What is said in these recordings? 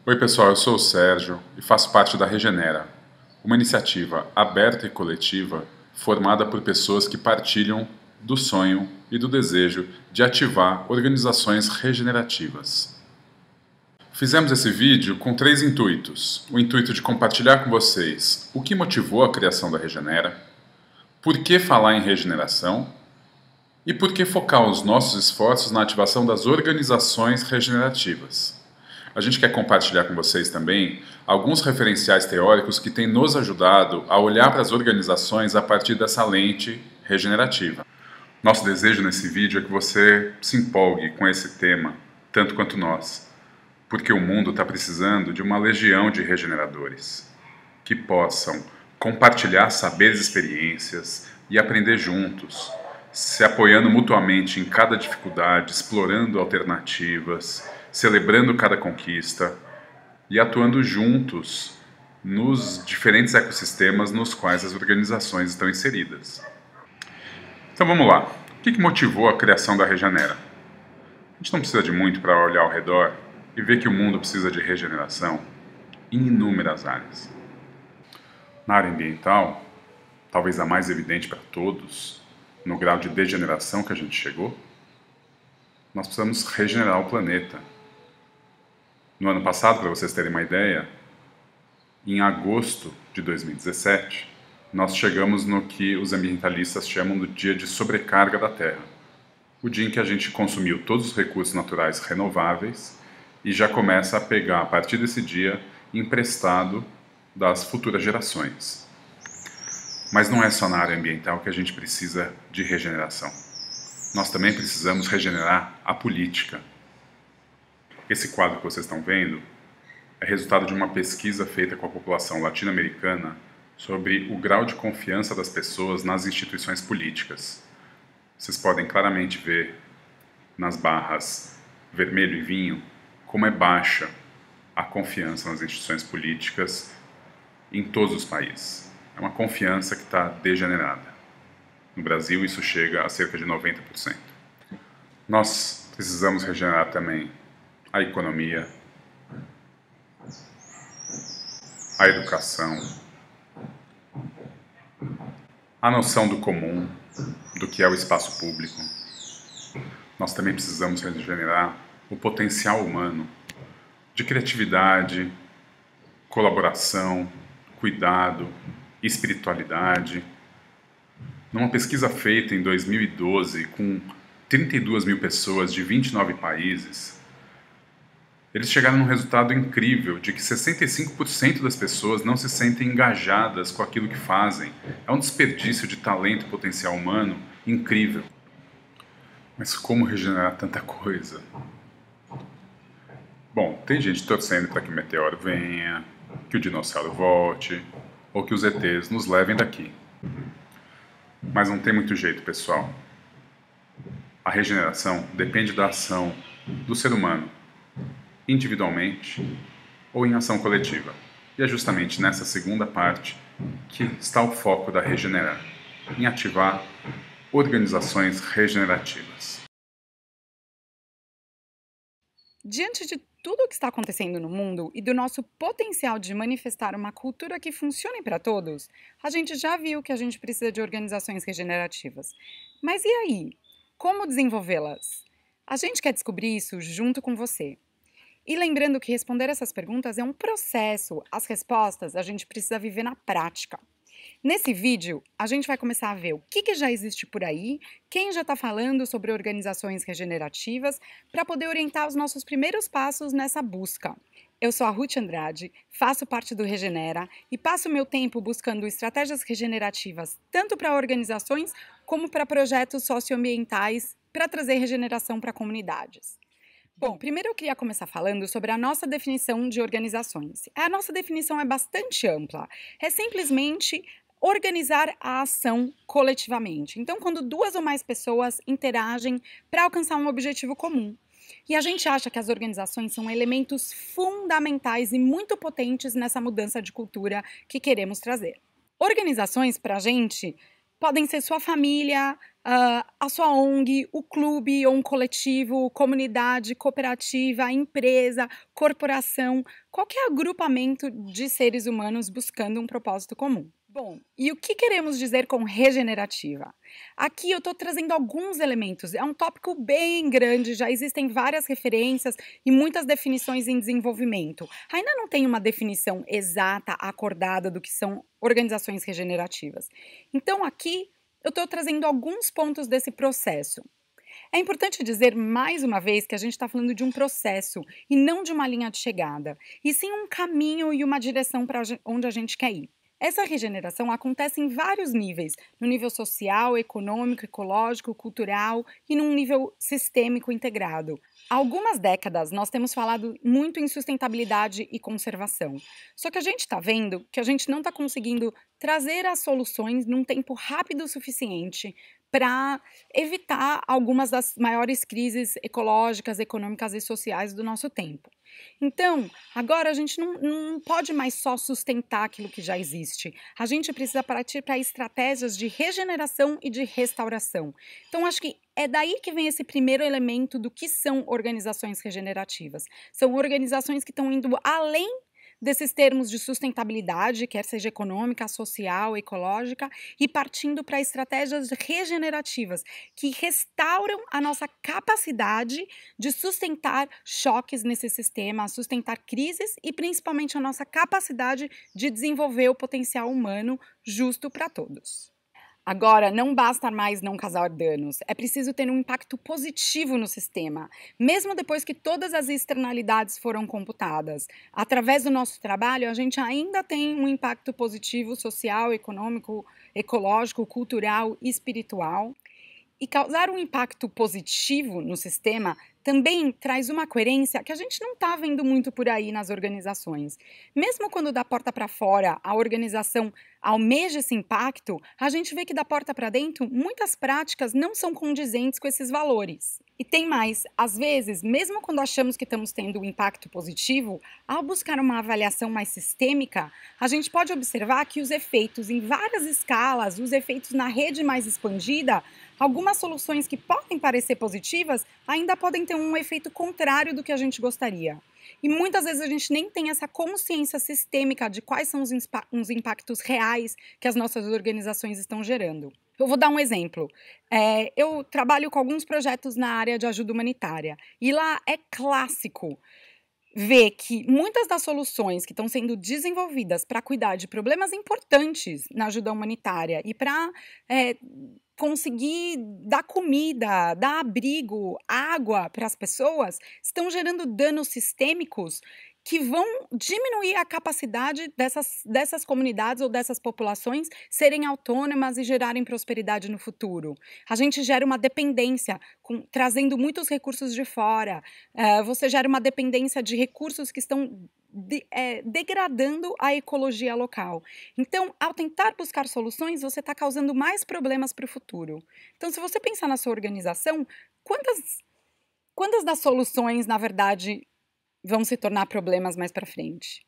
Oi pessoal, eu sou o Sérgio e faço parte da Regenera, uma iniciativa aberta e coletiva formada por pessoas que partilham do sonho e do desejo de ativar organizações regenerativas. Fizemos esse vídeo com 3 intuitos. O intuito de compartilhar com vocês o que motivou a criação da Regenera, por que falar em regeneração e por que focar os nossos esforços na ativação das organizações regenerativas. A gente quer compartilhar com vocês também alguns referenciais teóricos que têm nos ajudado a olhar para as organizações a partir dessa lente regenerativa. Nosso desejo nesse vídeo é que você se empolgue com esse tema, tanto quanto nós, porque o mundo está precisando de uma legião de regeneradores que possam compartilhar saberes e experiências e aprender juntos, se apoiando mutuamente em cada dificuldade, explorando alternativas, celebrando cada conquista e atuando juntos nos diferentes ecossistemas nos quais as organizações estão inseridas. Então vamos lá. O que motivou a criação da Regenera? A gente não precisa de muito para olhar ao redor e ver que o mundo precisa de regeneração em inúmeras áreas. Na área ambiental, talvez a mais evidente para todos, no grau de degeneração que a gente chegou, nós precisamos regenerar o planeta. No ano passado, para vocês terem uma ideia, em agosto de 2017, nós chegamos no que os ambientalistas chamam do dia de sobrecarga da Terra. O dia em que a gente consumiu todos os recursos naturais renováveis e já começa a pegar, a partir desse dia, emprestado das futuras gerações. Mas não é só na área ambiental que a gente precisa de regeneração. Nós também precisamos regenerar a política. Esse quadro que vocês estão vendo é resultado de uma pesquisa feita com a população latino-americana sobre o grau de confiança das pessoas nas instituições políticas. Vocês podem claramente ver nas barras vermelho e vinho como é baixa a confiança nas instituições políticas em todos os países. É uma confiança que está degenerada. No Brasil isso chega a cerca de 90%. Nós precisamos regenerar também a economia, a educação, a noção do comum, do que é o espaço público. Nós também precisamos regenerar o potencial humano de criatividade, colaboração, cuidado, espiritualidade. Numa pesquisa feita em 2012 com 32 mil pessoas de 29 países, eles chegaram num resultado incrível de que 65% das pessoas não se sentem engajadas com aquilo que fazem. É um desperdício de talento e potencial humano incrível. Mas como regenerar tanta coisa? Bom, tem gente torcendo para que o meteoro venha, que o dinossauro volte, ou que os ETs nos levem daqui. Mas não tem muito jeito, pessoal. A regeneração depende da ação do ser humano, individualmente ou em ação coletiva. E é justamente nessa segunda parte que está o foco da Regenera, em ativar organizações regenerativas. Diante de tudo o que está acontecendo no mundo e do nosso potencial de manifestar uma cultura que funcione para todos, a gente já viu que a gente precisa de organizações regenerativas. Mas e aí? Como desenvolvê-las? A gente quer descobrir isso junto com você. E lembrando que responder essas perguntas é um processo, as respostas a gente precisa viver na prática. Nesse vídeo, a gente vai começar a ver o que já existe por aí, quem já está falando sobre organizações regenerativas, para poder orientar os nossos primeiros passos nessa busca. Eu sou a Ruth Andrade, faço parte do Regenera e passo meu tempo buscando estratégias regenerativas tanto para organizações como para projetos socioambientais para trazer regeneração para comunidades. Bom, primeiro eu queria começar falando sobre a nossa definição de organizações. A nossa definição é bastante ampla. É simplesmente organizar a ação coletivamente. Então, quando 2 ou mais pessoas interagem para alcançar um objetivo comum. E a gente acha que as organizações são elementos fundamentais e muito potentes nessa mudança de cultura que queremos trazer. Organizações, para a gente, Podem ser sua família, a sua ONG, o clube ou um coletivo, comunidade, cooperativa, empresa, corporação, qualquer agrupamento de seres humanos buscando um propósito comum. Bom, e o que queremos dizer com regenerativa? Aqui eu estou trazendo alguns elementos, é um tópico bem grande, já existem várias referências e muitas definições em desenvolvimento. Ainda não tem uma definição exata, acordada do que são organizações regenerativas. Então aqui eu estou trazendo alguns pontos desse processo. É importante dizer mais uma vez que a gente está falando de um processo e não de uma linha de chegada, e sim um caminho e uma direção para onde a gente quer ir. Essa regeneração acontece em vários níveis, no nível social, econômico, ecológico, cultural e num nível sistêmico integrado. Há algumas décadas nós temos falado muito em sustentabilidade e conservação, só que a gente está vendo que a gente não está conseguindo trazer as soluções num tempo rápido o suficiente para evitar algumas das maiores crises ecológicas, econômicas e sociais do nosso tempo. Então, agora a gente não pode mais só sustentar aquilo que já existe. A gente precisa partir para estratégias de regeneração e de restauração. Então, acho que é daí que vem esse primeiro elemento do que são organizações regenerativas. São organizações que estão indo além desses termos de sustentabilidade, quer seja econômica, social, ecológica, e partindo para estratégias regenerativas, que restauram a nossa capacidade de sustentar choques nesse sistema, sustentar crises e principalmente a nossa capacidade de desenvolver o potencial humano justo para todos. Agora, não basta mais não causar danos, é preciso ter um impacto positivo no sistema, mesmo depois que todas as externalidades foram computadas. Através do nosso trabalho, a gente ainda tem um impacto positivo social, econômico, ecológico, cultural e espiritual. E causar um impacto positivo no sistema também traz uma coerência que a gente não está vendo muito por aí nas organizações. Mesmo quando da porta para fora a organização almeja esse impacto, a gente vê que da porta para dentro muitas práticas não são condizentes com esses valores. E tem mais, às vezes, mesmo quando achamos que estamos tendo um impacto positivo, ao buscar uma avaliação mais sistêmica, a gente pode observar que os efeitos em várias escalas, os efeitos na rede mais expandida, algumas soluções que podem parecer positivas ainda podem ter um efeito contrário do que a gente gostaria. E muitas vezes a gente nem tem essa consciência sistêmica de quais são os impactos reais que as nossas organizações estão gerando. Eu vou dar um exemplo. Eu trabalho com alguns projetos na área de ajuda humanitária e lá é clássico ver que muitas das soluções que estão sendo desenvolvidas para cuidar de problemas importantes na ajuda humanitária e para conseguir dar comida, dar abrigo, água para as pessoas, estão gerando danos sistêmicos que vão diminuir a capacidade dessas comunidades ou dessas populações serem autônomas e gerarem prosperidade no futuro. A gente gera uma dependência, trazendo muitos recursos de fora. Você gera uma dependência de recursos que estão degradando a ecologia local. Então, ao tentar buscar soluções, você está causando mais problemas para o futuro. Então, se você pensar na sua organização, quantas das soluções, na verdade, vão se tornar problemas mais para frente?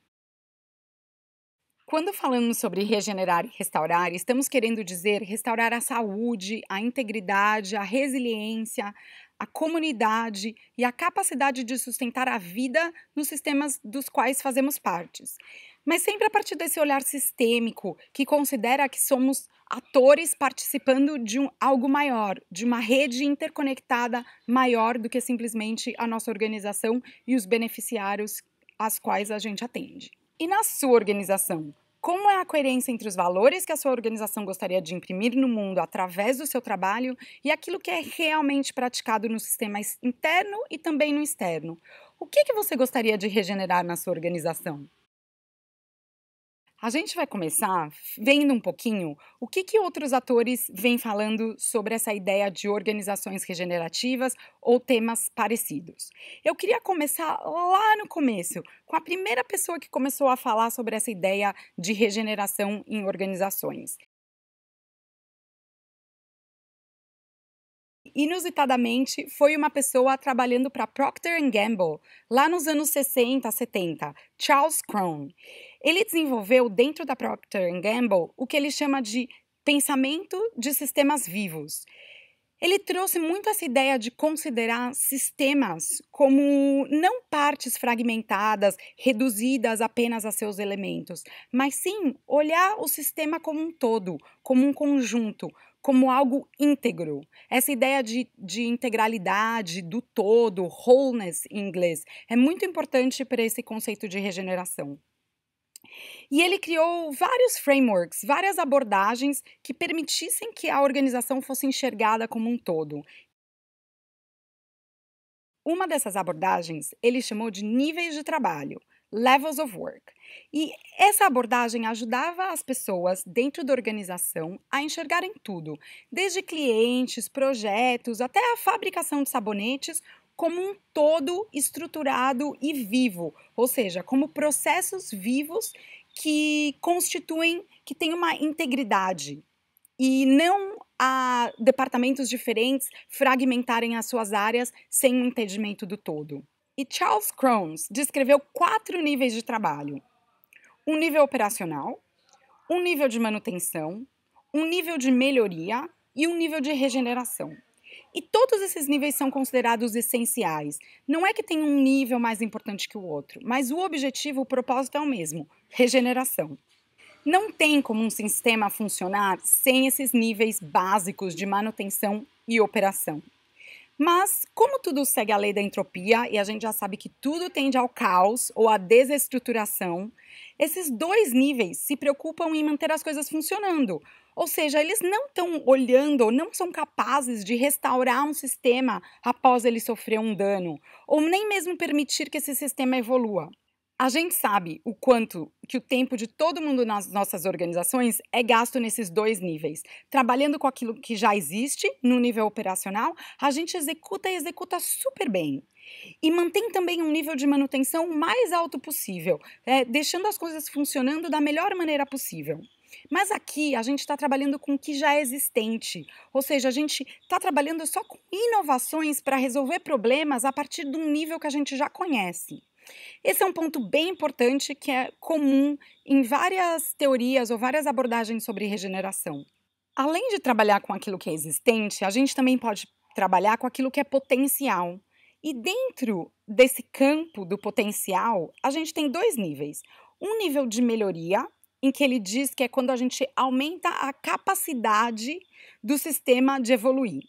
Quando falamos sobre regenerar e restaurar, estamos querendo dizer restaurar a saúde, a integridade, a resiliência, a comunidade e a capacidade de sustentar a vida nos sistemas dos quais fazemos partes. Mas sempre a partir desse olhar sistêmico, que considera que somos atores participando de algo maior, de uma rede interconectada maior do que simplesmente a nossa organização e os beneficiários às quais a gente atende. E na sua organização, como é a coerência entre os valores que a sua organização gostaria de imprimir no mundo através do seu trabalho e aquilo que é realmente praticado no sistema interno e também no externo? O que você gostaria de regenerar na sua organização? A gente vai começar vendo um pouquinho o que outros atores vêm falando sobre essa ideia de organizações regenerativas ou temas parecidos. Eu queria começar lá no começo, com a primeira pessoa que começou a falar sobre essa ideia de regeneração em organizações. Inusitadamente, foi uma pessoa trabalhando para Procter & Gamble, lá nos anos 60, 70, Charles Krohn. Ele desenvolveu dentro da Procter & Gamble o que ele chama de pensamento de sistemas vivos. Ele trouxe muito essa ideia de considerar sistemas como não partes fragmentadas, reduzidas apenas a seus elementos, mas sim olhar o sistema como um todo, como um conjunto, como algo íntegro. Essa ideia de integralidade, do todo, wholeness em inglês, é muito importante para esse conceito de regeneração. E ele criou vários frameworks, várias abordagens que permitissem que a organização fosse enxergada como um todo. Uma dessas abordagens ele chamou de níveis de trabalho, levels of work. E essa abordagem ajudava as pessoas dentro da organização a enxergarem tudo, desde clientes, projetos, até a fabricação de sabonetes, como um todo estruturado e vivo, ou seja, como processos vivos que constituem, que têm uma integridade e não a departamentos diferentes fragmentarem as suas áreas sem um entendimento do todo. E Charles Krohns descreveu 4 níveis de trabalho: um nível operacional, um nível de manutenção, um nível de melhoria e um nível de regeneração. E todos esses níveis são considerados essenciais. Não é que tem um nível mais importante que o outro, mas o objetivo, o propósito é o mesmo: regeneração. Não tem como um sistema funcionar sem esses níveis básicos de manutenção e operação. Mas, como tudo segue a lei da entropia, e a gente já sabe que tudo tende ao caos ou à desestruturação, esses 2 níveis se preocupam em manter as coisas funcionando. Ou seja, eles não estão olhando ou não são capazes de restaurar um sistema após ele sofrer um dano, ou nem mesmo permitir que esse sistema evolua. A gente sabe o quanto que o tempo de todo mundo nas nossas organizações é gasto nesses 2 níveis. Trabalhando com aquilo que já existe, no nível operacional, a gente executa e executa super bem. E mantém também um nível de manutenção mais alto possível, deixando as coisas funcionando da melhor maneira possível. Mas aqui a gente está trabalhando com o que já é existente, ou seja, a gente está trabalhando só com inovações para resolver problemas a partir de um nível que a gente já conhece. Esse é um ponto bem importante que é comum em várias teorias ou várias abordagens sobre regeneração. Além de trabalhar com aquilo que é existente, a gente também pode trabalhar com aquilo que é potencial. E dentro desse campo do potencial, a gente tem 2 níveis. Um nível de melhoria, em que ele diz que é quando a gente aumenta a capacidade do sistema de evoluir.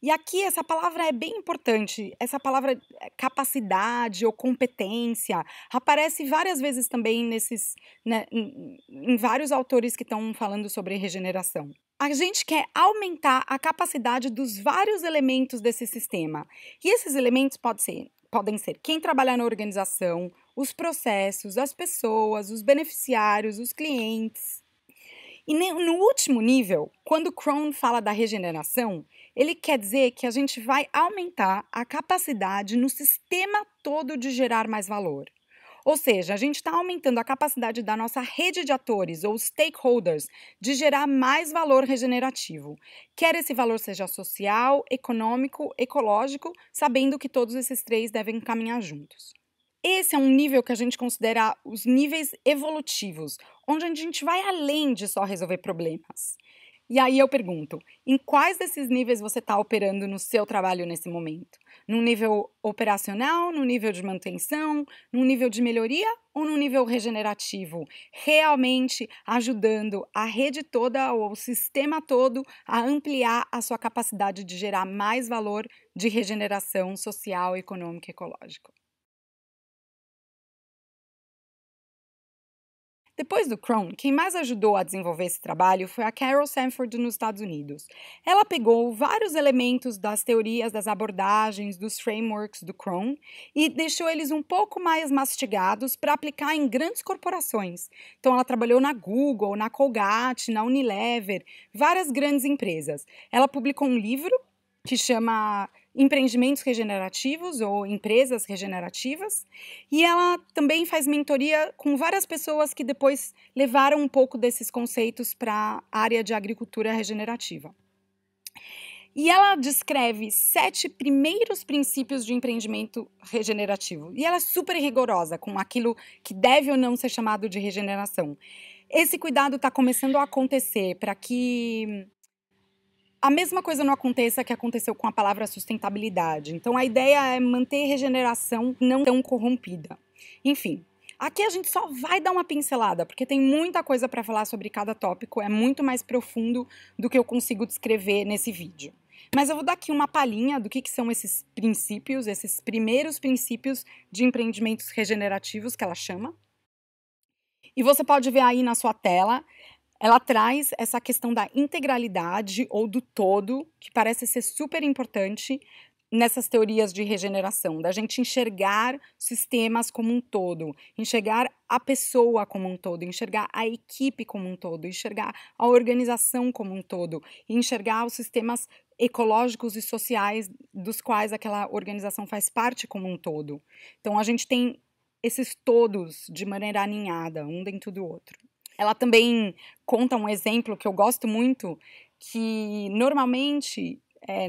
E aqui essa palavra é bem importante, essa palavra capacidade ou competência aparece várias vezes também em vários autores que estão falando sobre regeneração. A gente quer aumentar a capacidade dos vários elementos desse sistema. E esses elementos podem ser quem trabalha na organização, os processos, as pessoas, os beneficiários, os clientes. E no último nível, quando Krohn fala da regeneração, ele quer dizer que a gente vai aumentar a capacidade no sistema todo de gerar mais valor. Ou seja, a gente está aumentando a capacidade da nossa rede de atores ou stakeholders de gerar mais valor regenerativo. Quer esse valor seja social, econômico, ecológico, sabendo que todos esses 3 devem caminhar juntos. Esse é um nível que a gente considera os níveis evolutivos, onde a gente vai além de só resolver problemas. E aí eu pergunto, em quais desses níveis você está operando no seu trabalho nesse momento? No nível operacional, no nível de manutenção, no nível de melhoria ou no nível regenerativo? Realmente ajudando a rede toda ou o sistema todo a ampliar a sua capacidade de gerar mais valor de regeneração social, econômica e ecológica. Depois do Krohn, quem mais ajudou a desenvolver esse trabalho foi a Carol Sanford nos Estados Unidos. Ela pegou vários elementos das teorias, das abordagens, dos frameworks do Krohn e deixou eles um pouco mais mastigados para aplicar em grandes corporações. Então ela trabalhou na Google, na Colgate, na Unilever, várias grandes empresas. Ela publicou um livro que chama Empreendimentos Regenerativos ou Empresas Regenerativas, e ela também faz mentoria com várias pessoas que depois levaram um pouco desses conceitos para a área de agricultura regenerativa. E ela descreve 7 primeiros princípios de empreendimento regenerativo. E ela é super rigorosa com aquilo que deve ou não ser chamado de regeneração. Esse cuidado está começando a acontecer para que a mesma coisa não aconteça que aconteceu com a palavra sustentabilidade. Então, a ideia é manter a regeneração não tão corrompida. Enfim, aqui a gente só vai dar uma pincelada, porque tem muita coisa para falar sobre cada tópico, é muito mais profundo do que eu consigo descrever nesse vídeo. Mas eu vou dar aqui uma palhinha do que são esses princípios, esses primeiros princípios de empreendimentos regenerativos, que ela chama. E você pode ver aí na sua tela. Ela traz essa questão da integralidade ou do todo, que parece ser super importante nessas teorias de regeneração, da gente enxergar sistemas como um todo, enxergar a pessoa como um todo, enxergar a equipe como um todo, enxergar a organização como um todo, enxergar os sistemas ecológicos e sociais dos quais aquela organização faz parte como um todo. Então, a gente tem esses todos de maneira alinhada, um dentro do outro. Ela também conta um exemplo que eu gosto muito, que normalmente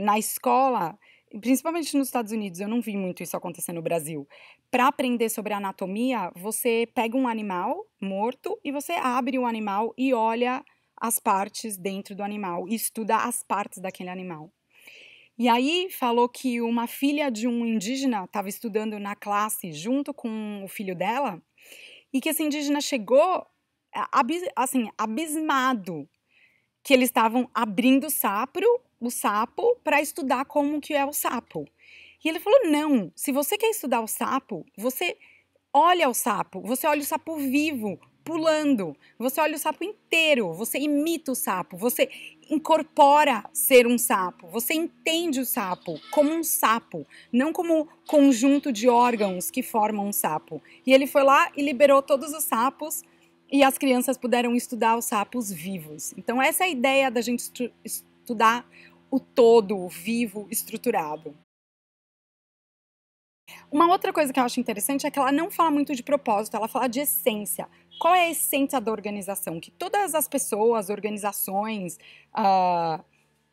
na escola, principalmente nos Estados Unidos, eu não vi muito isso acontecer no Brasil. Para aprender sobre anatomia, você pega um animal morto e você abre o animal e olha as partes dentro do animal e estuda as partes daquele animal. E aí falou que uma filha de um indígena estava estudando na classe junto com o filho dela e que esse indígena chegou abismado que eles estavam abrindo o sapo para estudar como que é o sapo. E ele falou, não, se você quer estudar o sapo, você olha o sapo vivo, pulando, você olha o sapo inteiro, você imita o sapo, você incorpora ser um sapo, você entende o sapo como um sapo, não como conjunto de órgãos que formam um sapo. E ele foi lá e liberou todos os sapos e as crianças puderam estudar os sapos vivos. Então, essa é a ideia da gente estudar o todo, o vivo, estruturado. Uma outra coisa que eu acho interessante é que ela não fala muito de propósito, ela fala de essência. Qual é a essência da organização? Que todas as pessoas, organizações,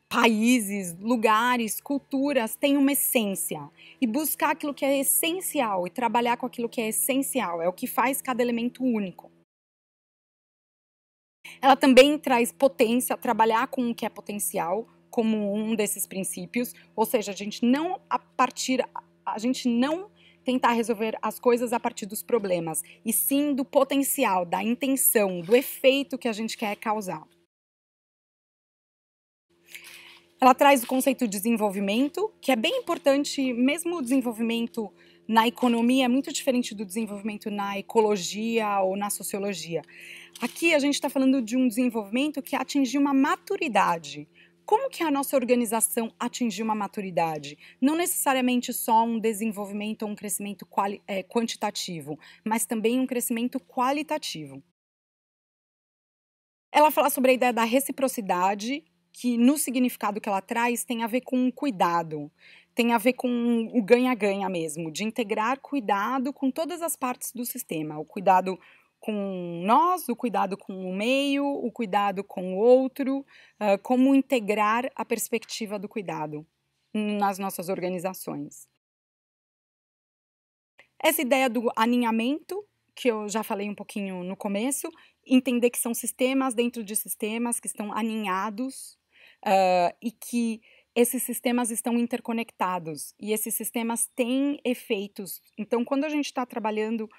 países, lugares, culturas têm uma essência. E buscar aquilo que é essencial e trabalhar com aquilo que é essencial é o que faz cada elemento único. Ela também traz potência, trabalhar com o que é potencial, como um desses princípios, ou seja, a gente não tentar resolver as coisas a partir dos problemas, e sim do potencial, da intenção, do efeito que a gente quer causar. Ela traz o conceito de desenvolvimento, que é bem importante, mesmo o desenvolvimento na economia é muito diferente do desenvolvimento na ecologia ou na sociologia. Aqui a gente está falando de um desenvolvimento que atingiu uma maturidade. Como que a nossa organização atingiu uma maturidade? Não necessariamente só um desenvolvimento ou um crescimento quantitativo, mas também um crescimento qualitativo. Ela fala sobre a ideia da reciprocidade, que no significado que ela traz tem a ver com cuidado, tem a ver com o ganha-ganha mesmo, de integrar cuidado com todas as partes do sistema, o cuidado com nós, o cuidado com o meio, o cuidado com o outro, como integrar a perspectiva do cuidado nas nossas organizações. Essa ideia do alinhamento, que eu já falei um pouquinho no começo, entender que são sistemas dentro de sistemas que estão alinhados e que esses sistemas estão interconectados e esses sistemas têm efeitos. Então, quando a gente está trabalhando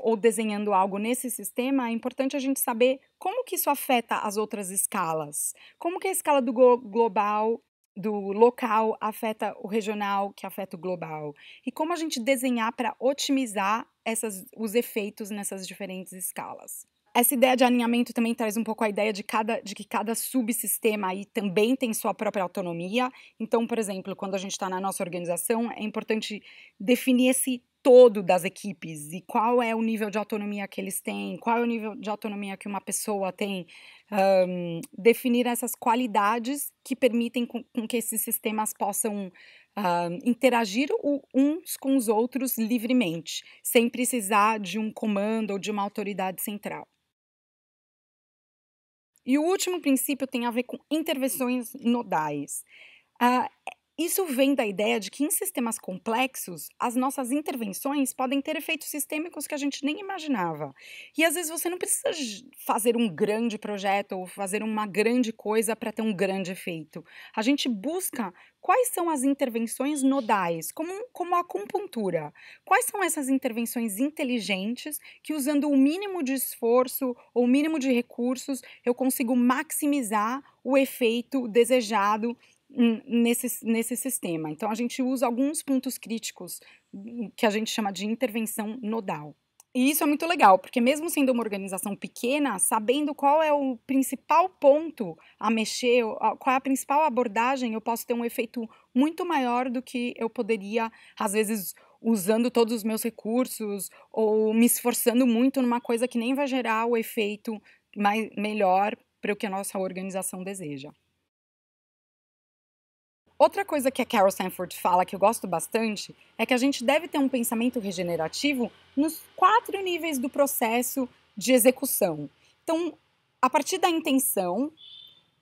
ou desenhando algo nesse sistema, é importante a gente saber como que isso afeta as outras escalas. Como que a escala do global, do local, afeta o regional, que afeta o global. E como a gente desenhar para otimizar os efeitos nessas diferentes escalas. Essa ideia de alinhamento também traz um pouco a ideia de que cada subsistema aí também tem sua própria autonomia. Então, por exemplo, quando a gente está na nossa organização, é importante definir esse todo das equipes e qual é o nível de autonomia que eles têm, qual é o nível de autonomia que uma pessoa tem, definir essas qualidades que permitem com que esses sistemas possam interagir uns com os outros livremente, sem precisar de um comando ou de uma autoridade central. E o último princípio tem a ver com intervenções nodais. Isso vem da ideia de que em sistemas complexos, as nossas intervenções podem ter efeitos sistêmicos que a gente nem imaginava. E às vezes você não precisa fazer um grande projeto ou fazer uma grande coisa para ter um grande efeito. A gente busca quais são as intervenções nodais, como a acupuntura. Quais são essas intervenções inteligentes que, usando o mínimo de esforço ou o mínimo de recursos, eu consigo maximizar o efeito desejado nesse sistema. Então, a gente usa alguns pontos críticos que a gente chama de intervenção nodal. E isso é muito legal, porque mesmo sendo uma organização pequena, sabendo qual é o principal ponto a mexer, qual é a principal abordagem, eu posso ter um efeito muito maior do que eu poderia, às vezes, usando todos os meus recursos ou me esforçando muito numa coisa que nem vai gerar o efeito melhor para o que a nossa organização deseja. Outra coisa que a Carol Sanford fala, que eu gosto bastante, é que a gente deve ter um pensamento regenerativo nos 4 níveis do processo de execução. Então, a partir da intenção,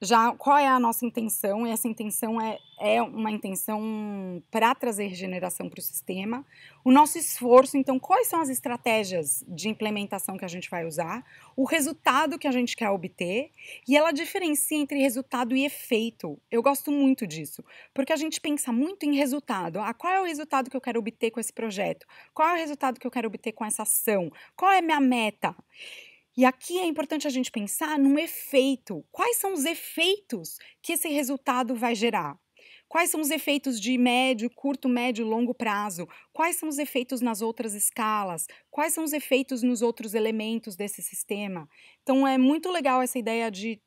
já qual é a nossa intenção? E essa intenção é uma intenção para trazer regeneração para o sistema. O nosso esforço, então, quais são as estratégias de implementação que a gente vai usar? O resultado que a gente quer obter. E ela diferencia entre resultado e efeito. Eu gosto muito disso, porque a gente pensa muito em resultado. Qual é o resultado que eu quero obter com esse projeto? Qual é o resultado que eu quero obter com essa ação? Qual é a minha meta? E aqui é importante a gente pensar num efeito. Quais são os efeitos que esse resultado vai gerar? Quais são os efeitos de médio, curto, médio, longo prazo? Quais são os efeitos nas outras escalas? Quais são os efeitos nos outros elementos desse sistema? Então, é muito legal essa ideia de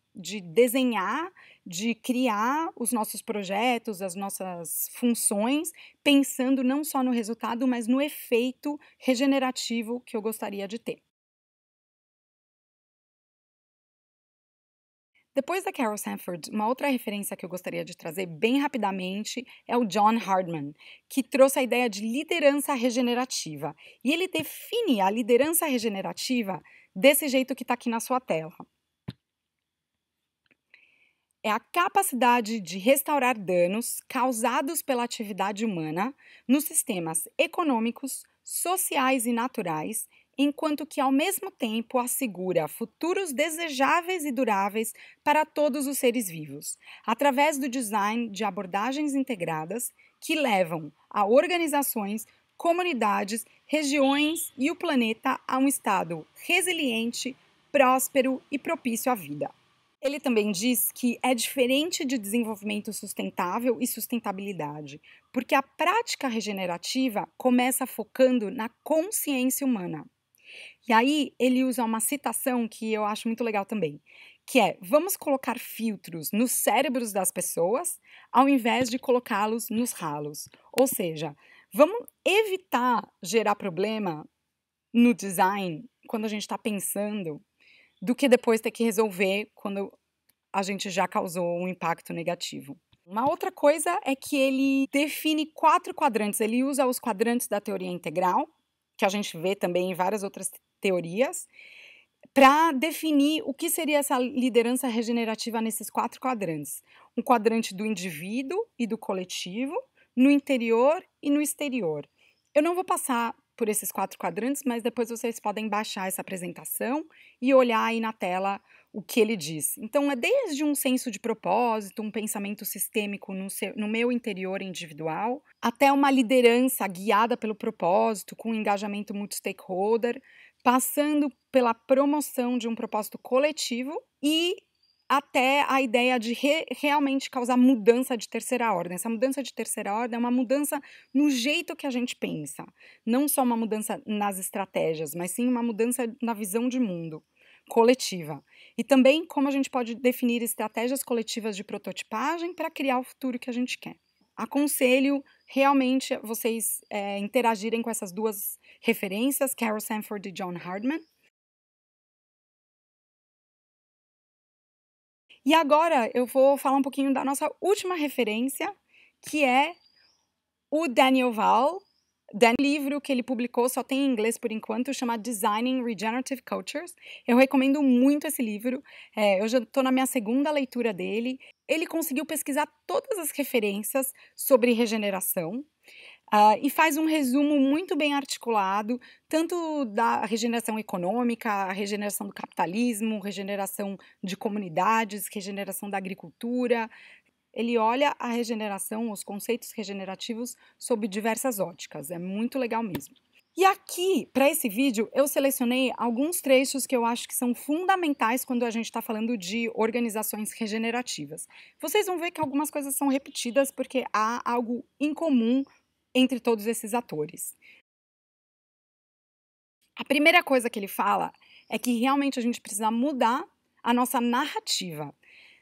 desenhar, de criar os nossos projetos, as nossas funções, pensando não só no resultado, mas no efeito regenerativo que eu gostaria de ter. Depois da Carol Sanford, uma outra referência que eu gostaria de trazer bem rapidamente é o John Hardman, que trouxe a ideia de liderança regenerativa. E ele define a liderança regenerativa desse jeito que está aqui na sua tela. É a capacidade de restaurar danos causados pela atividade humana nos sistemas econômicos, sociais e naturais, enquanto que, ao mesmo tempo, assegura futuros desejáveis e duráveis para todos os seres vivos, através do design de abordagens integradas que levam a organizações, comunidades, regiões e o planeta a um estado resiliente, próspero e propício à vida. Ele também diz que é diferente de desenvolvimento sustentável e sustentabilidade, porque a prática regenerativa começa focando na consciência humana. E aí ele usa uma citação que eu acho muito legal também, que é: vamos colocar filtros nos cérebros das pessoas ao invés de colocá-los nos ralos. Ou seja, vamos evitar gerar problema no design quando a gente está pensando, do que depois ter que resolver quando a gente já causou um impacto negativo. Uma outra coisa é que ele define 4 quadrantes. Ele usa os quadrantes da teoria integral, que a gente vê também em várias outras teorias, para definir o que seria essa liderança regenerativa nesses 4 quadrantes. Um quadrante do indivíduo e do coletivo, no interior e no exterior. Eu não vou passar por esses 4 quadrantes, mas depois vocês podem baixar essa apresentação e olhar aí na tela o que ele diz. Então, é desde um senso de propósito, um pensamento sistêmico no meu interior individual, até uma liderança guiada pelo propósito, com um engajamento multi-stakeholder, passando pela promoção de um propósito coletivo e até a ideia de realmente causar mudança de terceira ordem. Essa mudança de terceira ordem é uma mudança no jeito que a gente pensa. Não só uma mudança nas estratégias, mas sim uma mudança na visão de mundo coletiva. E também como a gente pode definir estratégias coletivas de prototipagem para criar o futuro que a gente quer. Aconselho realmente vocês interagirem com essas 2 referências, Carol Sanford e John Hardman. E agora eu vou falar um pouquinho da nossa última referência, que é o Daniel Val, livro que ele publicou, só tem em inglês por enquanto, chama Designing Regenerative Cultures. Eu recomendo muito esse livro, eu já estou na minha segunda leitura dele. Ele conseguiu pesquisar todas as referências sobre regeneração, e faz um resumo muito bem articulado, tanto da regeneração econômica, a regeneração do capitalismo, regeneração de comunidades, regeneração da agricultura. Ele olha a regeneração, os conceitos regenerativos, sob diversas óticas. É muito legal mesmo. E aqui, para esse vídeo, eu selecionei alguns trechos que eu acho que são fundamentais quando a gente está falando de organizações regenerativas. Vocês vão ver que algumas coisas são repetidas porque há algo em comum entre todos esses atores. A primeira coisa que ele fala é que realmente a gente precisa mudar a nossa narrativa.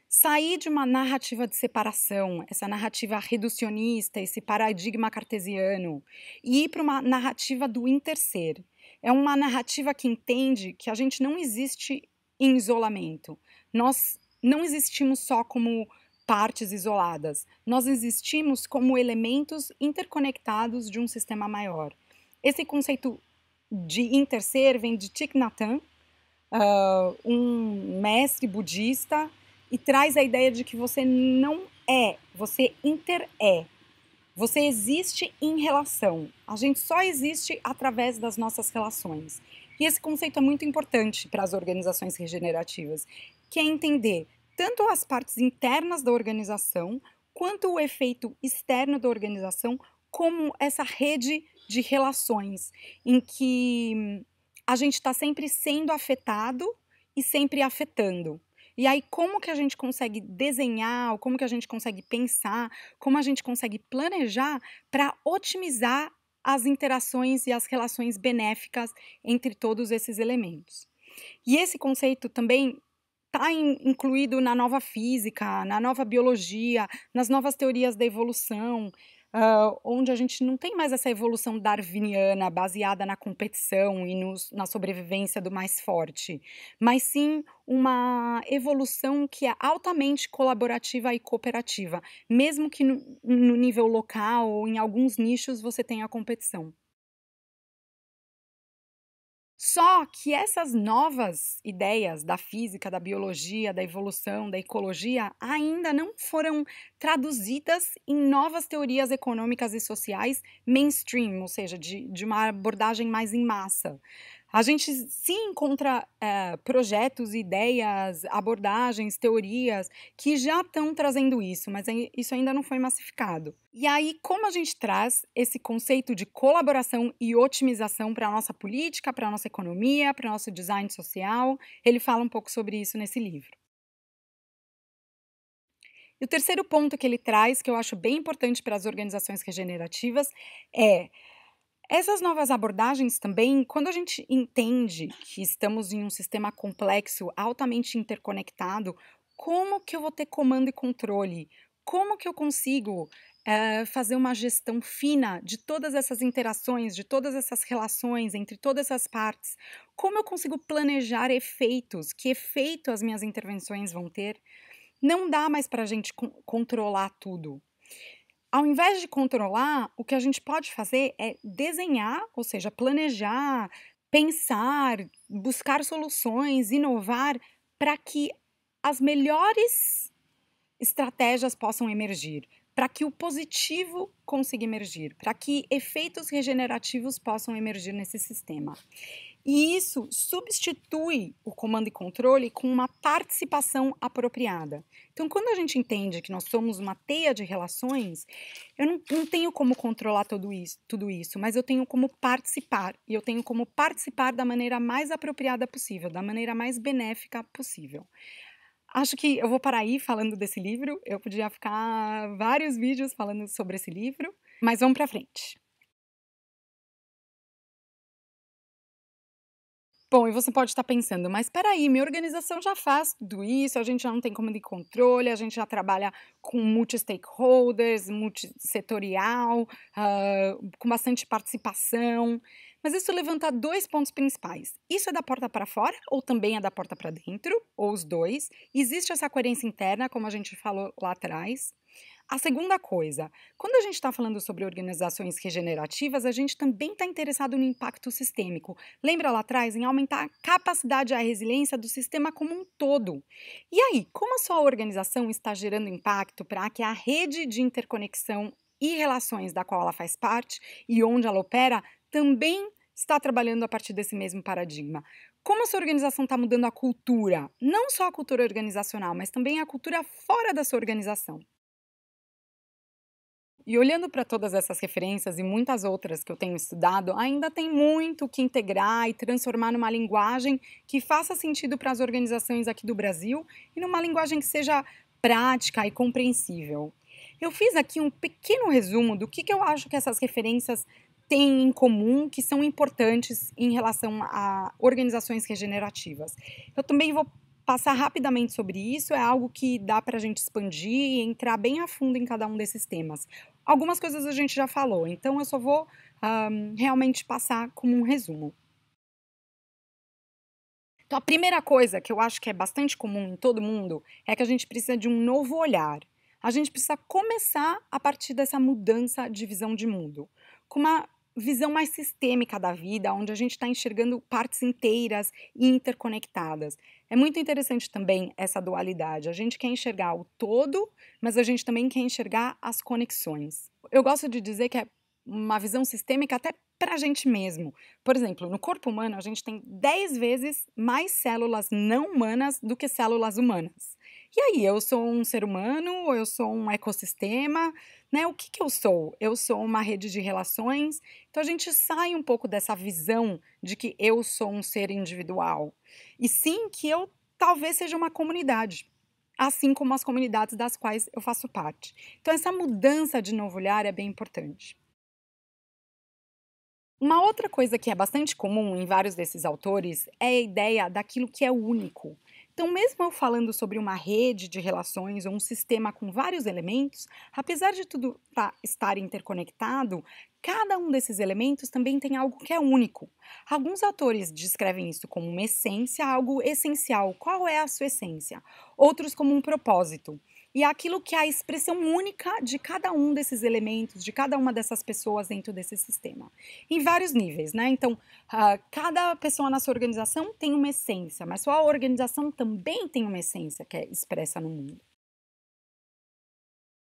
Sair de uma narrativa de separação, essa narrativa reducionista, esse paradigma cartesiano, e ir para uma narrativa do interser. É uma narrativa que entende que a gente não existe em isolamento. Nós não existimos só como partes isoladas. Nós existimos como elementos interconectados de um sistema maior. Esse conceito de interser vem de Thich Nhat Hanh, um mestre budista, e traz a ideia de que você não é, você inter-é. Você existe em relação. A gente só existe através das nossas relações. E esse conceito é muito importante para as organizações regenerativas, que é entender tanto as partes internas da organização, quanto o efeito externo da organização, como essa rede de relações, em que a gente está sempre sendo afetado e sempre afetando. E aí, como que a gente consegue desenhar, como que a gente consegue pensar, como a gente consegue planejar para otimizar as interações e as relações benéficas entre todos esses elementos. E esse conceito também está incluído na nova física, na nova biologia, nas novas teorias da evolução, onde a gente não tem mais essa evolução darwiniana baseada na competição e na sobrevivência do mais forte, mas sim uma evolução que é altamente colaborativa e cooperativa, mesmo que no nível local ou em alguns nichos você tenha competição. Só que essas novas ideias da física, da biologia, da evolução, da ecologia, ainda não foram traduzidas em novas teorias econômicas e sociais mainstream, ou seja, de uma abordagem mais em massa. A gente sim encontra projetos, ideias, abordagens, teorias que já estão trazendo isso, mas isso ainda não foi massificado. E aí, como a gente traz esse conceito de colaboração e otimização para a nossa política, para a nossa economia, para o nosso design social? Ele fala um pouco sobre isso nesse livro. E o terceiro ponto que ele traz, que eu acho bem importante para as organizações regenerativas, é essas novas abordagens também, quando a gente entende que estamos em um sistema complexo, altamente interconectado, como que eu vou ter comando e controle? Como que eu consigo fazer uma gestão fina de todas essas interações, de todas essas relações entre todas essas partes? Como eu consigo planejar efeitos? Que efeito as minhas intervenções vão ter? Não dá mais para a gente controlar tudo. Ao invés de controlar, o que a gente pode fazer é desenhar, ou seja, planejar, pensar, buscar soluções, inovar para que as melhores estratégias possam emergir, para que o positivo consiga emergir, para que efeitos regenerativos possam emergir nesse sistema. E isso substitui o comando e controle com uma participação apropriada. Então, quando a gente entende que nós somos uma teia de relações, eu não tenho como controlar tudo isso, mas eu tenho como participar. E eu tenho como participar da maneira mais apropriada possível, da maneira mais benéfica possível. Acho que eu vou parar aí falando desse livro. Eu podia ficar vários vídeos falando sobre esse livro, mas vamos para frente. Bom, e você pode estar pensando, mas espera aí, minha organização já faz tudo isso, a gente já não tem comando e controle, a gente já trabalha com multi-stakeholders, multissetorial, com bastante participação. Mas isso levanta dois pontos principais. Isso é da porta para fora ou também é da porta para dentro, ou os dois? Existe essa coerência interna, como a gente falou lá atrás? A segunda coisa, quando a gente está falando sobre organizações regenerativas, a gente também está interessado no impacto sistêmico. Lembra lá atrás em aumentar a capacidade e a resiliência do sistema como um todo. E aí, como a sua organização está gerando impacto para que a rede de interconexão e relações da qual ela faz parte e onde ela opera também está trabalhando a partir desse mesmo paradigma? Como a sua organização está mudando a cultura, não só a cultura organizacional, mas também a cultura fora da sua organização? E olhando para todas essas referências e muitas outras que eu tenho estudado, ainda tem muito que integrar e transformar numa linguagem que faça sentido para as organizações aqui do Brasil e numa linguagem que seja prática e compreensível. Eu fiz aqui um pequeno resumo do que eu acho que essas referências têm em comum, que são importantes em relação a organizações regenerativas. Eu também vou passar rapidamente sobre isso, é algo que dá para a gente expandir e entrar bem a fundo em cada um desses temas. Algumas coisas a gente já falou, então eu só vou realmente passar como um resumo. Então, a primeira coisa que eu acho que é bastante comum em todo mundo é que a gente precisa de um novo olhar. A gente precisa começar a partir dessa mudança de visão de mundo, com uma visão mais sistêmica da vida, onde a gente está enxergando partes inteiras e interconectadas. É muito interessante também essa dualidade. A gente quer enxergar o todo, mas a gente também quer enxergar as conexões. Eu gosto de dizer que é uma visão sistêmica até para a gente mesmo. Por exemplo, no corpo humano, a gente tem 10 vezes mais células não humanas do que células humanas. E aí, eu sou um ser humano, ou eu sou um ecossistema, né? O que eu sou? Eu sou uma rede de relações. Então, a gente sai um pouco dessa visão de que eu sou um ser individual. E sim que eu talvez seja uma comunidade, assim como as comunidades das quais eu faço parte. Então, essa mudança de novo olhar é bem importante. Uma outra coisa que é bastante comum em vários desses autores é a ideia daquilo que é único. Então, mesmo eu falando sobre uma rede de relações ou um sistema com vários elementos, apesar de tudo estar interconectado, cada um desses elementos também tem algo que é único. Alguns autores descrevem isso como uma essência, algo essencial. Qual é a sua essência? Outros como um propósito. E é aquilo que é a expressão única de cada um desses elementos, de cada uma dessas pessoas dentro desse sistema. Em vários níveis, né? Então, cada pessoa na sua organização tem uma essência, mas sua organização também tem uma essência que é expressa no mundo.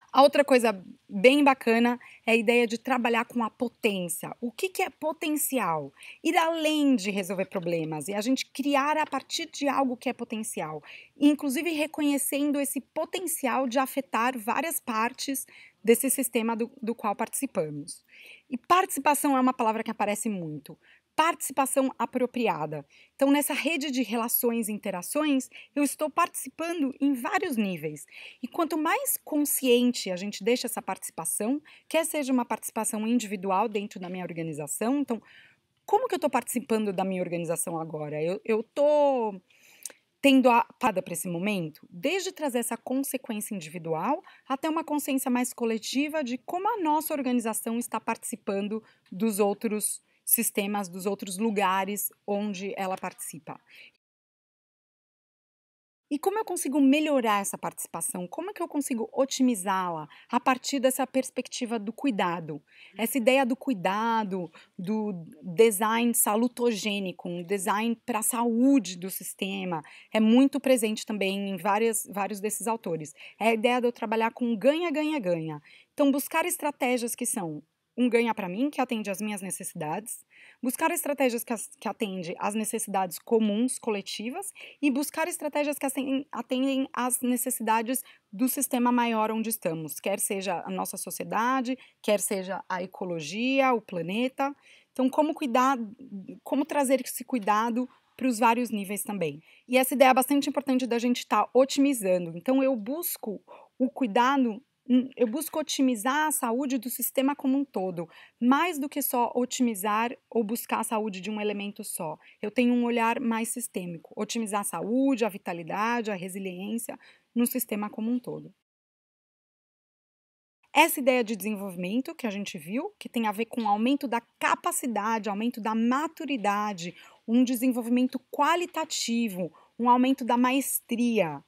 A outra coisa bem bacana é a ideia de trabalhar com a potência. O que é potencial? Ir além de resolver problemas e a gente criar a partir de algo que é potencial, inclusive reconhecendo esse potencial de afetar várias partes desse sistema do qual participamos. E participação é uma palavra que aparece muito. Participação apropriada. Então, nessa rede de relações e interações, eu estou participando em vários níveis. E quanto mais consciente a gente deixa essa participação, quer seja uma participação individual dentro da minha organização, então, como que eu estou participando da minha organização agora? Eu estou tendo a parada para esse momento, desde trazer essa consequência individual até uma consciência mais coletiva de como a nossa organização está participando dos outros sistemas, dos outros lugares onde ela participa. E como eu consigo melhorar essa participação? Como é que eu consigo otimizá-la a partir dessa perspectiva do cuidado? Essa ideia do cuidado, do design salutogênico, um design para a saúde do sistema, é muito presente também em vários desses autores. É a ideia de eu trabalhar com ganha, ganha, ganha. Então, buscar estratégias que são um ganha para mim, que atende às minhas necessidades, buscar estratégias que atendem às necessidades comuns, coletivas, e buscar estratégias que atendem às necessidades do sistema maior onde estamos, quer seja a nossa sociedade, quer seja a ecologia, o planeta. Então, como cuidar, como trazer esse cuidado para os vários níveis também. E essa ideia é bastante importante da gente estar otimizando. Então, eu busco o cuidado. Eu busco otimizar a saúde do sistema como um todo, mais do que só otimizar ou buscar a saúde de um elemento só. Eu tenho um olhar mais sistêmico, otimizar a saúde, a vitalidade, a resiliência no sistema como um todo. Essa ideia de desenvolvimento que a gente viu, que tem a ver com o aumento da capacidade, aumento da maturidade, um desenvolvimento qualitativo, um aumento da maestria.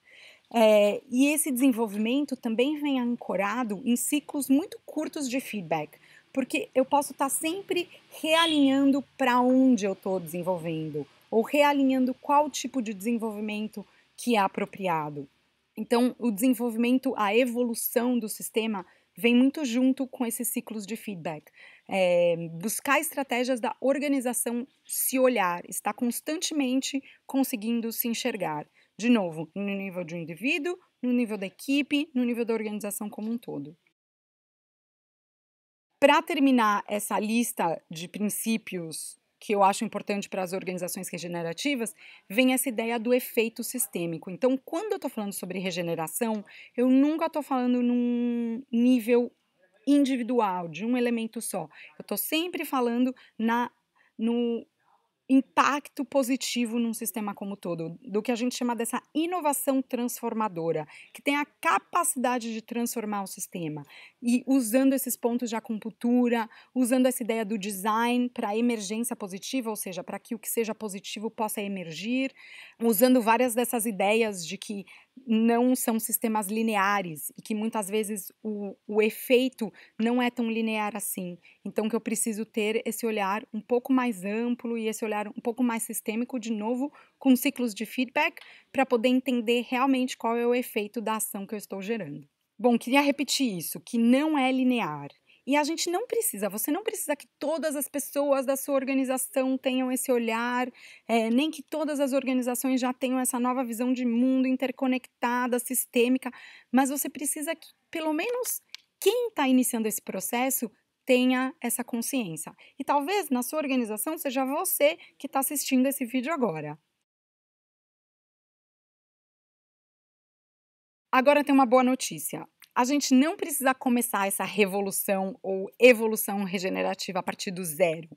E esse desenvolvimento também vem ancorado em ciclos muito curtos de feedback, porque eu posso estar sempre realinhando para onde eu estou desenvolvendo, ou realinhando qual tipo de desenvolvimento que é apropriado. Então, o desenvolvimento, a evolução do sistema vem muito junto com esses ciclos de feedback. Buscar estratégias da organização se olhar, estar constantemente conseguindo se enxergar. De novo, no nível de um indivíduo, no nível da equipe, no nível da organização como um todo. Para terminar essa lista de princípios que eu acho importante para as organizações regenerativas, vem essa ideia do efeito sistêmico. Então, quando eu estou falando sobre regeneração, eu nunca estou falando num nível individual, de um elemento só. Eu estou sempre falando no impacto positivo num sistema como todo, do que a gente chama dessa inovação transformadora, que tem a capacidade de transformar o sistema. E usando esses pontos de acupuntura, usando essa ideia do design para emergência positiva, ou seja, para que o que seja positivo possa emergir, usando várias dessas ideias de que não são sistemas lineares e que muitas vezes o efeito não é tão linear assim. Então que eu preciso ter esse olhar um pouco mais amplo e esse olhar um pouco mais sistêmico, de novo, com ciclos de feedback, para poder entender realmente qual é o efeito da ação que eu estou gerando. Bom, queria repetir isso, que não é linear. E a gente não precisa, você não precisa que todas as pessoas da sua organização tenham esse olhar, nem que todas as organizações já tenham essa nova visão de mundo interconectada, sistêmica, mas você precisa que, pelo menos, quem está iniciando esse processo tenha essa consciência. E talvez na sua organização seja você que está assistindo esse vídeo agora. Agora tem uma boa notícia. A gente não precisa começar essa revolução ou evolução regenerativa a partir do zero.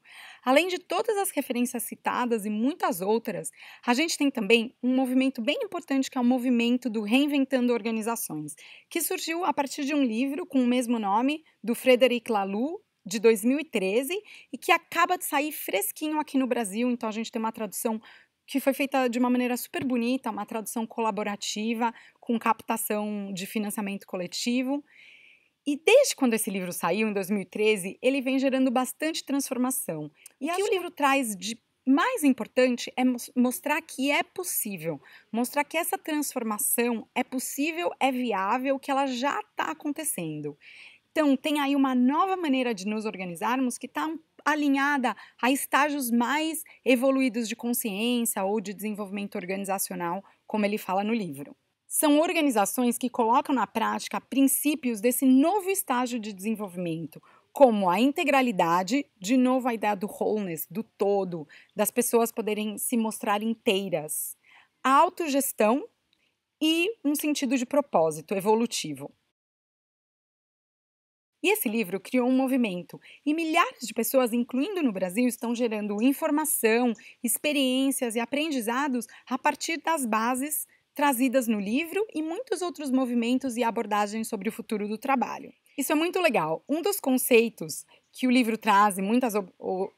Além de todas as referências citadas e muitas outras, a gente tem também um movimento bem importante que é o movimento do Reinventando Organizações, que surgiu a partir de um livro com o mesmo nome, do Frederic Laloux, de 2013, e que acaba de sair fresquinho aqui no Brasil, então a gente tem uma tradução que foi feita de uma maneira super bonita, uma tradução colaborativa, com captação de financiamento coletivo. E desde quando esse livro saiu, em 2013, ele vem gerando bastante transformação. E o que o livro traz de mais importante é mostrar que é possível, mostrar que essa transformação é possível, é viável, que ela já está acontecendo. Então, tem aí uma nova maneira de nos organizarmos que está alinhada a estágios mais evoluídos de consciência ou de desenvolvimento organizacional, como ele fala no livro. São organizações que colocam na prática princípios desse novo estágio de desenvolvimento, como a integralidade, de novo a ideia do wholeness, do todo, das pessoas poderem se mostrar inteiras, a autogestão e um sentido de propósito evolutivo. E esse livro criou um movimento, e milhares de pessoas, incluindo no Brasil, estão gerando informação, experiências e aprendizados a partir das bases trazidas no livro e muitos outros movimentos e abordagens sobre o futuro do trabalho. Isso é muito legal. Um dos conceitos que o livro traz e muitas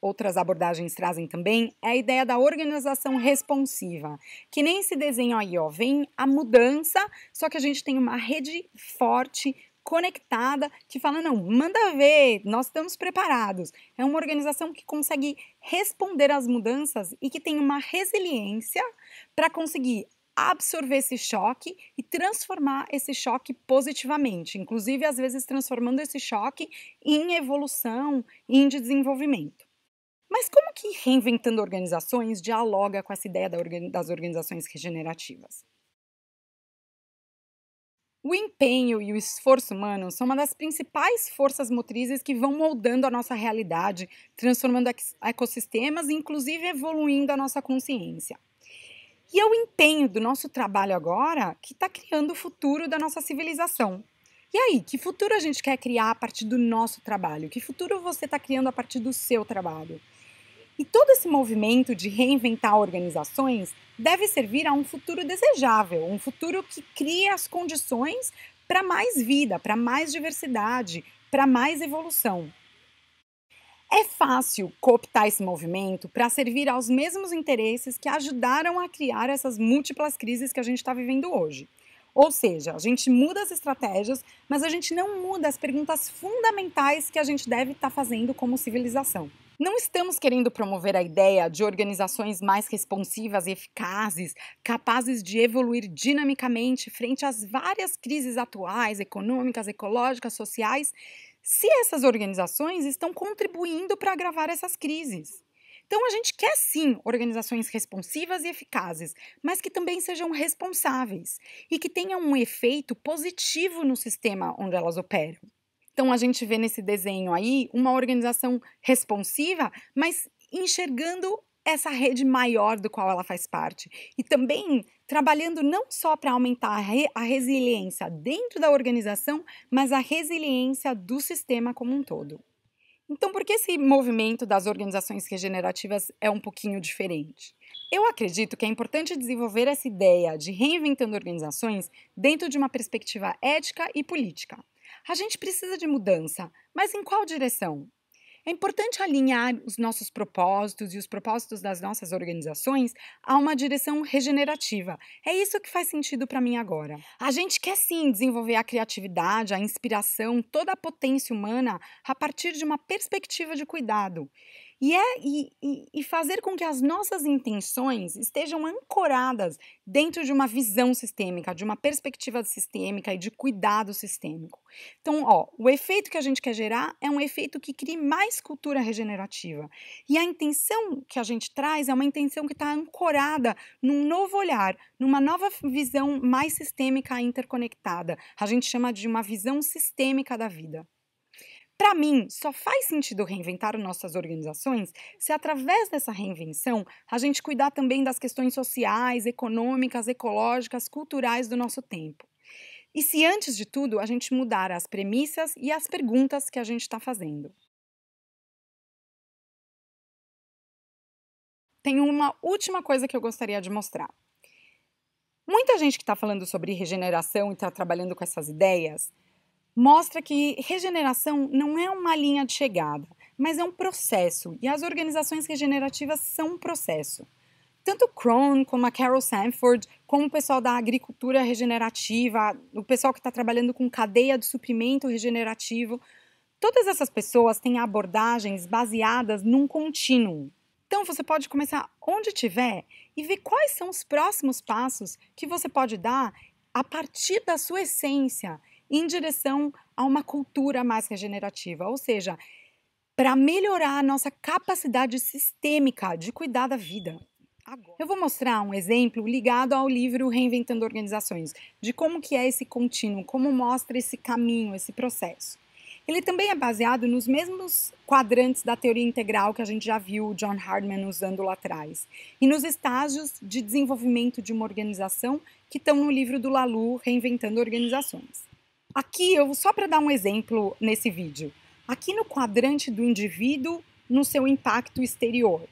outras abordagens trazem também é a ideia da organização responsiva, que nem esse desenho aí, ó, vem a mudança, só que a gente tem uma rede forte, conectada, que fala, não, manda ver, nós estamos preparados. É uma organização que consegue responder às mudanças e que tem uma resiliência para conseguir absorver esse choque e transformar esse choque positivamente, inclusive às vezes transformando esse choque em evolução e em desenvolvimento. Mas como que Reinventando Organizações dialoga com essa ideia das organizações regenerativas? O empenho e o esforço humano são uma das principais forças motrizes que vão moldando a nossa realidade, transformando ecossistemas e, inclusive, evoluindo a nossa consciência. E é o empenho do nosso trabalho agora que está criando o futuro da nossa civilização. E aí, que futuro a gente quer criar a partir do nosso trabalho? Que futuro você está criando a partir do seu trabalho? E todo esse movimento de reinventar organizações deve servir a um futuro desejável, um futuro que crie as condições para mais vida, para mais diversidade, para mais evolução. É fácil cooptar esse movimento para servir aos mesmos interesses que ajudaram a criar essas múltiplas crises que a gente está vivendo hoje. Ou seja, a gente muda as estratégias, mas a gente não muda as perguntas fundamentais que a gente deve estar fazendo como civilização. Não estamos querendo promover a ideia de organizações mais responsivas e eficazes, capazes de evoluir dinamicamente frente às várias crises atuais, econômicas, ecológicas, sociais, se essas organizações estão contribuindo para agravar essas crises. Então, a gente quer sim organizações responsivas e eficazes, mas que também sejam responsáveis e que tenham um efeito positivo no sistema onde elas operam. Então, a gente vê nesse desenho aí uma organização responsiva, mas enxergando essa rede maior do qual ela faz parte. E também trabalhando não só para aumentar a resiliência dentro da organização, mas a resiliência do sistema como um todo. Então, por que esse movimento das organizações regenerativas é um pouquinho diferente? Eu acredito que é importante desenvolver essa ideia de reinventando organizações dentro de uma perspectiva ética e política. A gente precisa de mudança, mas em qual direção? É importante alinhar os nossos propósitos e os propósitos das nossas organizações a uma direção regenerativa. É isso que faz sentido para mim agora. A gente quer sim desenvolver a criatividade, a inspiração, toda a potência humana a partir de uma perspectiva de cuidado. E fazer com que as nossas intenções estejam ancoradas dentro de uma visão sistêmica, de uma perspectiva sistêmica e de cuidado sistêmico. Então, o efeito que a gente quer gerar é um efeito que crie mais cultura regenerativa. E a intenção que a gente traz é uma intenção que está ancorada num novo olhar, numa nova visão mais sistêmica e interconectada. A gente chama de uma visão sistêmica da vida. Para mim, só faz sentido reinventar nossas organizações se, através dessa reinvenção, a gente cuidar também das questões sociais, econômicas, ecológicas, culturais do nosso tempo. E se, antes de tudo, a gente mudar as premissas e as perguntas que a gente está fazendo. Tem uma última coisa que eu gostaria de mostrar. Muita gente que está falando sobre regeneração e está trabalhando com essas ideias mostra que regeneração não é uma linha de chegada, mas é um processo, e as organizações regenerativas são um processo. Tanto Krohn, como a Carol Sanford, como o pessoal da agricultura regenerativa, o pessoal que está trabalhando com cadeia de suprimento regenerativo, todas essas pessoas têm abordagens baseadas num contínuo. Então, você pode começar onde estiver e ver quais são os próximos passos que você pode dar a partir da sua essência em direção a uma cultura mais regenerativa, ou seja, para melhorar a nossa capacidade sistêmica de cuidar da vida. Eu vou mostrar um exemplo ligado ao livro Reinventando Organizações, de como que é esse contínuo, como mostra esse caminho, esse processo. Ele também é baseado nos mesmos quadrantes da teoria integral que a gente já viu o John Hardman usando lá atrás, e nos estágios de desenvolvimento de uma organização que estão no livro do Laloux, Reinventando Organizações. Aqui, só para dar um exemplo nesse vídeo, aqui no quadrante do indivíduo no seu impacto exterior,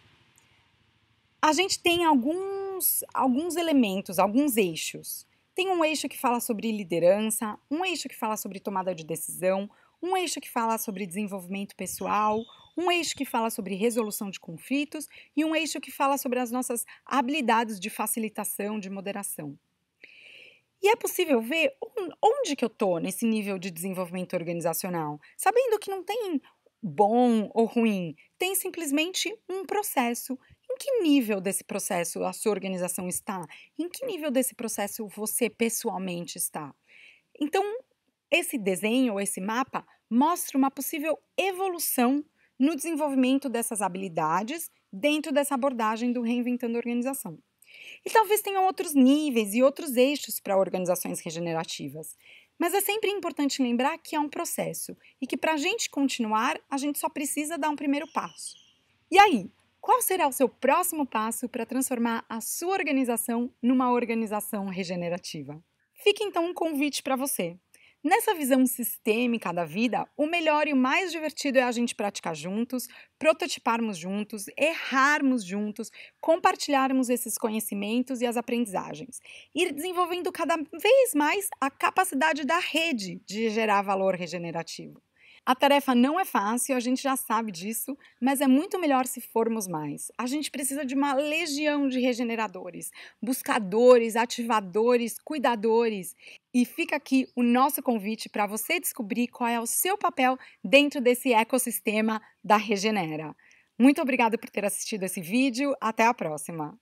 a gente tem alguns elementos, alguns eixos. Tem um eixo que fala sobre liderança, um eixo que fala sobre tomada de decisão, um eixo que fala sobre desenvolvimento pessoal, um eixo que fala sobre resolução de conflitos e um eixo que fala sobre as nossas habilidades de facilitação, de moderação. E é possível ver onde que eu estou nesse nível de desenvolvimento organizacional, sabendo que não tem bom ou ruim, tem simplesmente um processo. Em que nível desse processo a sua organização está? Em que nível desse processo você pessoalmente está? Então, esse desenho, esse mapa, mostra uma possível evolução no desenvolvimento dessas habilidades dentro dessa abordagem do Reinventando a Organização. E talvez tenham outros níveis e outros eixos para organizações regenerativas. Mas é sempre importante lembrar que é um processo e que para a gente continuar, a gente só precisa dar um primeiro passo. E aí, qual será o seu próximo passo para transformar a sua organização numa organização regenerativa? Fica então um convite para você. Nessa visão sistêmica da vida, o melhor e o mais divertido é a gente praticar juntos, prototiparmos juntos, errarmos juntos, compartilharmos esses conhecimentos e as aprendizagens, ir desenvolvendo cada vez mais a capacidade da rede de gerar valor regenerativo. A tarefa não é fácil, a gente já sabe disso, mas é muito melhor se formos mais. A gente precisa de uma legião de regeneradores, buscadores, ativadores, cuidadores. E fica aqui o nosso convite para você descobrir qual é o seu papel dentro desse ecossistema da Regenera. Muito obrigada por ter assistido esse vídeo. Até a próxima!